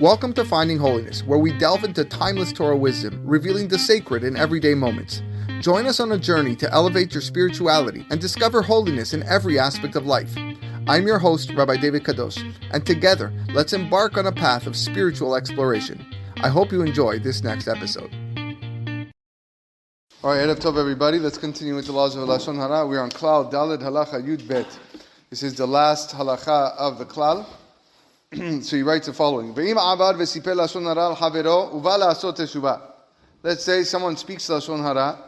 Welcome to Finding Holiness, where we delve into timeless Torah wisdom, revealing the sacred in everyday moments. Join us on a journey to elevate your spirituality and discover holiness in every aspect of life. I'm your host, Rabbi David Kadosh, and together, let's embark on a path of spiritual exploration. I hope you enjoy this next episode. All right, Erev Tov, everybody. Let's continue with the laws of Lashon Hara. We're on Klal Daled Halacha Yud Bet. This is the last halacha of the Klal. So he writes the following: Let's say someone speaks Lashon Hara,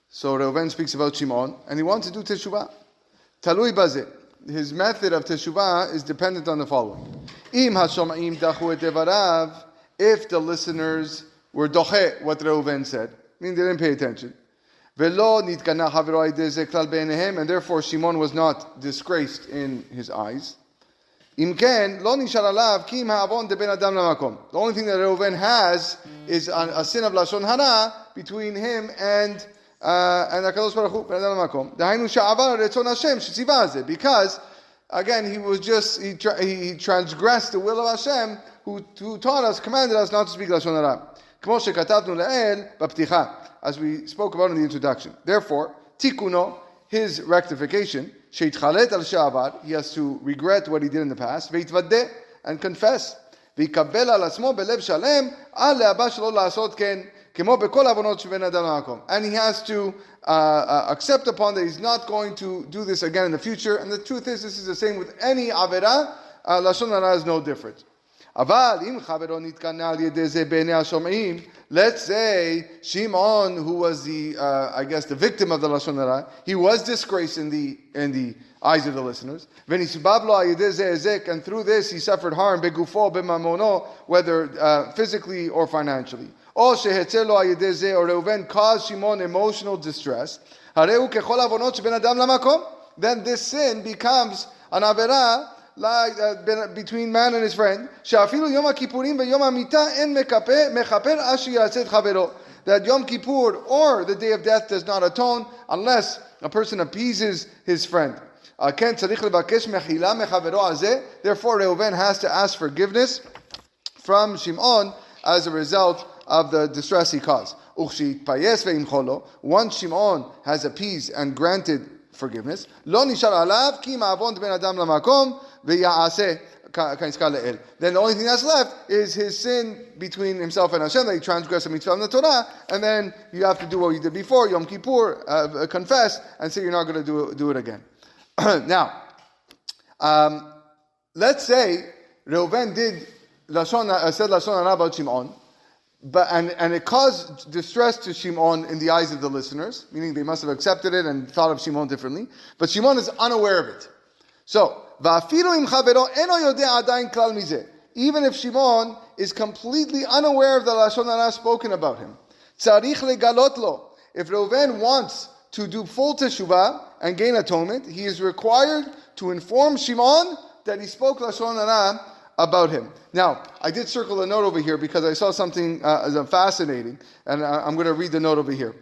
so Reuven speaks about Shimon, and he wants to do Teshuvah. Talui bazeh. His method of Teshuvah is dependent on the following: If the listeners were doche what Reuven said, meaning they didn't pay attention, and therefore Shimon was not disgraced in his eyes. The only thing that Reuven has is a sin of Lashon Hara between him and HaKadosh Baruch Hu. Because again, he transgressed the will of Hashem, who taught us, commanded us not to speak Lashon Hara, as we spoke about in the introduction. Therefore, tikuno, his rectification, sheitchalet al she'avar, he has to regret what he did in the past, veitvadeh, and confess, veikabel al asmo belev shalem, al le'aba shelo la'asot ken, kemo bekol avonot sheben adam ha'makom. And he has to accept upon that he's not going to do this again in the future. And the truth is, this is the same with any avera. Lashon Hara is no different. Let's say Shimon, who was the victim of the Lashon Hara, he was disgraced in the eyes of the listeners. And through this he suffered harm, whether physically or financially. Or Reuven caused Shimon emotional distress. Then this sin becomes an avera, like between man and his friend, that Yom Kippur or the day of death does not atone unless a person appeases his friend. Therefore, Reuven has to ask forgiveness from Shimon as a result of the distress he caused. Once Shimon has appeased and granted forgiveness, then the only thing that's left is his sin between himself and Hashem, that he transgressed a mitzvah in the Torah, and then you have to do what you did before, Yom Kippur, confess, and say you're not going to do it again. Now, let's say Reuven said Lashon Hara about Shimon, and it caused distress to Shimon in the eyes of the listeners, meaning they must have accepted it and thought of Shimon differently, but Shimon is unaware of it. So, even if Shimon is completely unaware of the Lashon Hara spoken about him, if Reuven wants to do full teshuvah and gain atonement, he is required to inform Shimon that he spoke Lashon Hara about him. Now, I did circle a note over here because I saw something fascinating, and I'm going to read the note over here.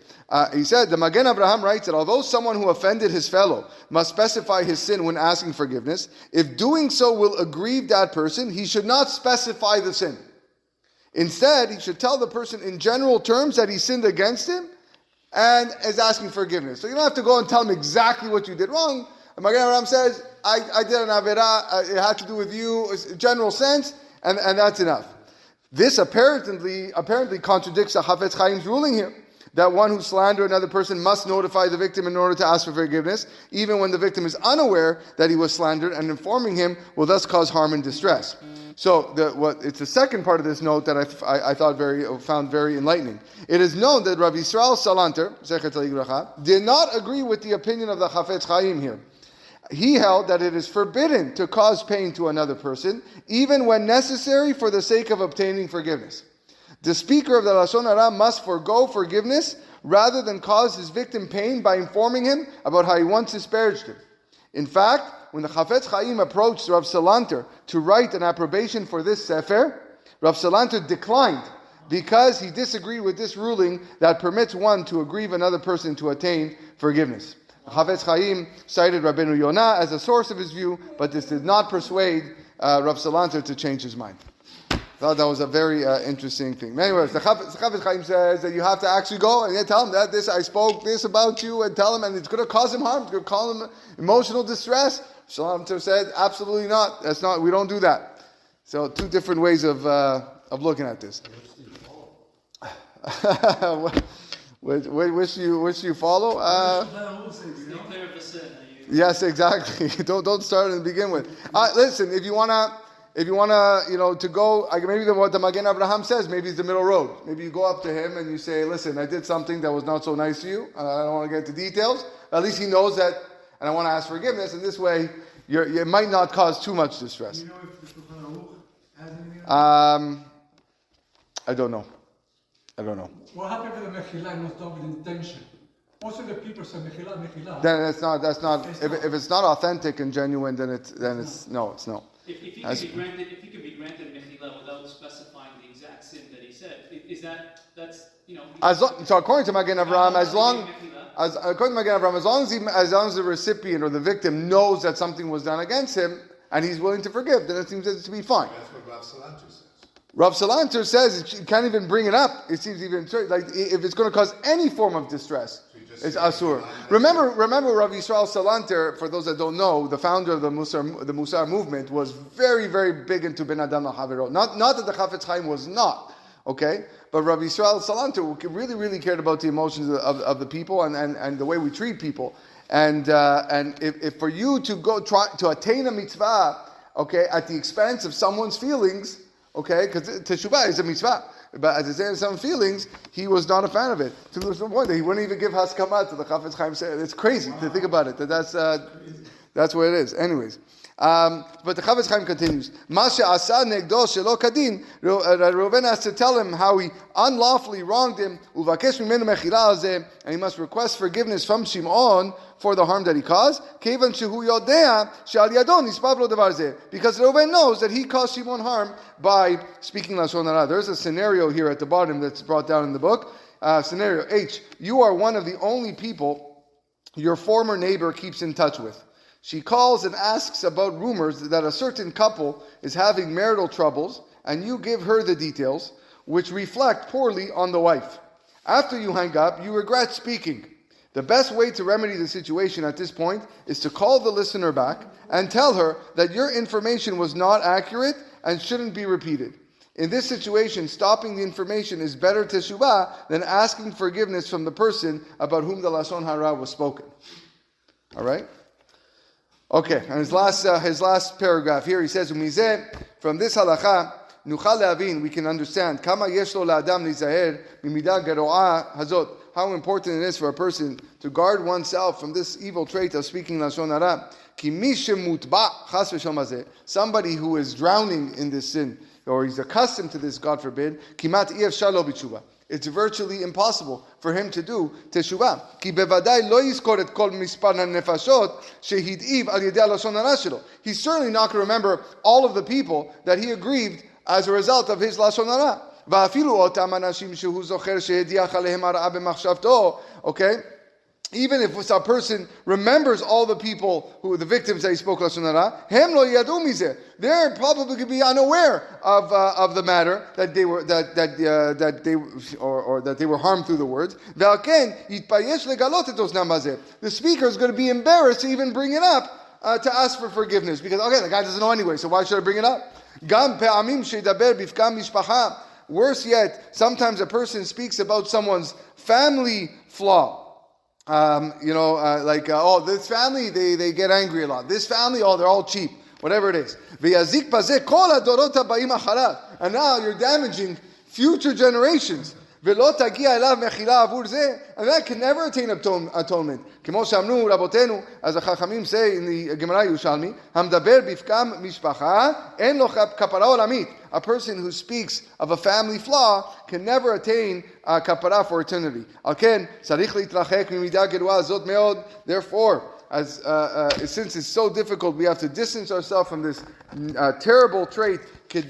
He said, the Magen Abraham writes that although someone who offended his fellow must specify his sin when asking forgiveness, if doing so will aggrieve that person, he should not specify the sin. Instead, he should tell the person in general terms that he sinned against him and is asking forgiveness. So you don't have to go and tell him exactly what you did wrong. Magen Abraham says, I did an avera, it had to do with you, general sense, and that's enough. This apparently contradicts the Hafetz Chaim's ruling here, that one who slandered another person must notify the victim in order to ask for forgiveness, even when the victim is unaware that he was slandered, and informing him will thus cause harm and distress. So it's the second part of this note that I found very enlightening. It is known that Rabbi Yisrael Salanter, Zechet Tzaddik Livracha, did not agree with the opinion of the Hafetz Chaim here. He held that it is forbidden to cause pain to another person, even when necessary for the sake of obtaining forgiveness. The speaker of the Lashon Hara must forego forgiveness rather than cause his victim pain by informing him about how he once disparaged him. In fact, when the Chafetz Chaim approached Rav Salanter to write an approbation for this sefer, Rav Salanter declined because he disagreed with this ruling that permits one to aggrieve another person to attain forgiveness. Hafetz Chaim cited Rabbeinu Yonah as a source of his view, but this did not persuade Rav Salanter to change his mind. thought that was a very interesting thing. Anyways, the Chafetz Chaim says that you have to actually go and tell him that I spoke this about you, and tell him, and it's going to cause him harm. It's going to cause him emotional distress. Shalom said, absolutely not. That's not. We don't do that. So, two different ways of looking at this. Which you follow? Yes, exactly. Don't start and begin with. Listen, if you wanna, to go, maybe what the Magen Abraham says, maybe it's the middle road. Maybe you go up to him and you say, "Listen, I did something that was not so nice to you. I don't want to get into details. At least he knows that, and I want to ask forgiveness. And this way, it might not cause too much distress." You know if the Shulchan Aruch has anything? I don't know. What happened with the Mechila not done with intention? Most of the people say Mechila. Then that's not. If it's not authentic and genuine, then it's no. If he can be granted mechila without specifying the exact sin that he said, So according to Magen Avraham, as long as the recipient or the victim knows that something was done against him and he's willing to forgive, then it seems to be fine. That's what Rav Salanter says. Rav Salanter says you can't even bring it up. It seems even like if it's going to cause any form of distress, it's asur. Remember, Rav Yisrael Salanter. For those that don't know, the founder of the Musar movement was very, very big into Ben Adam LaHavero. Not that the Chafetz Chaim was not, okay, but Rav Yisrael Salanter really, really cared about the emotions of the people and the way we treat people. And if for you to go try to attain a mitzvah, okay, at the expense of someone's feelings. Okay, because teshuvah is a mitzvah, but at the same some feelings, he was not a fan of it. To the point that he wouldn't even give haskama to the Chafetz Chaim. It's crazy to think about it. That's what it is. Anyways, but the Chafetz Chaim continues. Masha asa negdo shelo kadin. Reuven has to tell him how he unlawfully wronged him. Uvakesh mimenu mechila hazeh, and he must request forgiveness from Shimon for the harm that he caused. Kevan shehu yodea she'al yado nispav lo davar zeh, because Reuven knows that he caused Shimon harm by speaking Lashon Hara. There's a scenario here at the bottom that's brought down in the book. Scenario H: you are one of the only people your former neighbor keeps in touch with. She calls and asks about rumors that a certain couple is having marital troubles, and you give her the details, which reflect poorly on the wife. After you hang up, you regret speaking. The best way to remedy the situation at this point is to call the listener back and tell her that your information was not accurate and shouldn't be repeated. In this situation, stopping the information is better teshuvah than asking forgiveness from the person about whom the Lashon Hara was spoken. All right? Okay, and his last paragraph here, he says, "Umizeh, from this halacha, nuchal le'avin, we can understand, kama yesh lo la'adam lizaher mimidah gero'ah hazot, how important it is for a person to guard oneself from this evil trait of speaking Lashon Hara. Ki mi shemutba chas v'shalom hazeh, somebody who is drowning in this sin, or he's accustomed to this, God forbid, kimat efshar lo b'tshuva. It's virtually impossible for him to do teshuvah. Ki bevadai lo yizkor et kol mispar hanefashot shehid'iv al yedei Lashon Hara shelo. He's certainly not going to remember all of the people that he aggrieved as a result of his Lashon Hara. Va'afilu otam anashim shehu zocher shehediach alehem hara'a b'machshavto. Okay? Even if a person remembers all the people the victims that he spoke Lashon Hara, hem lo yadu mizeh, they're probably going to be unaware of the matter that they were that they were harmed through the words. Ve'alken yitpayesh legalot et oznam hazeh. The speaker is going to be embarrassed to even bring it up to ask for forgiveness because the guy doesn't know anyway, so why should I bring it up? Gam pe'amim shedaber bifkam mishpacha. Worse yet, sometimes a person speaks about someone's family flaw. This family, they get angry a lot. This family, they're all cheap. Whatever it is. And now you're damaging future generations. And that can never attain atonement. As the Chachamim say in the Gemara Yerushalmi, a person who speaks of a family flaw can never attain kapara for eternity. Therefore, since it's so difficult, we have to distance ourselves from this terrible trait, so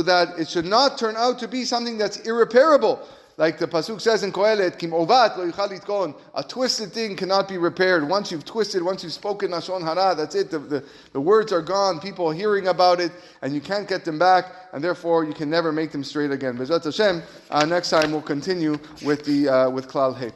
that it should not turn out to be something that's irreparable. like the pasuk says in Kohelet, Kim ovat lo yuchal litkon, a twisted thing cannot be repaired. Once you've twisted, once you've spoken Lashon Hara, that's it. The words are gone. People are hearing about it, and you can't get them back, and therefore you can never make them straight again. B'ezrat Hashem, next time we'll continue with Klal Hey.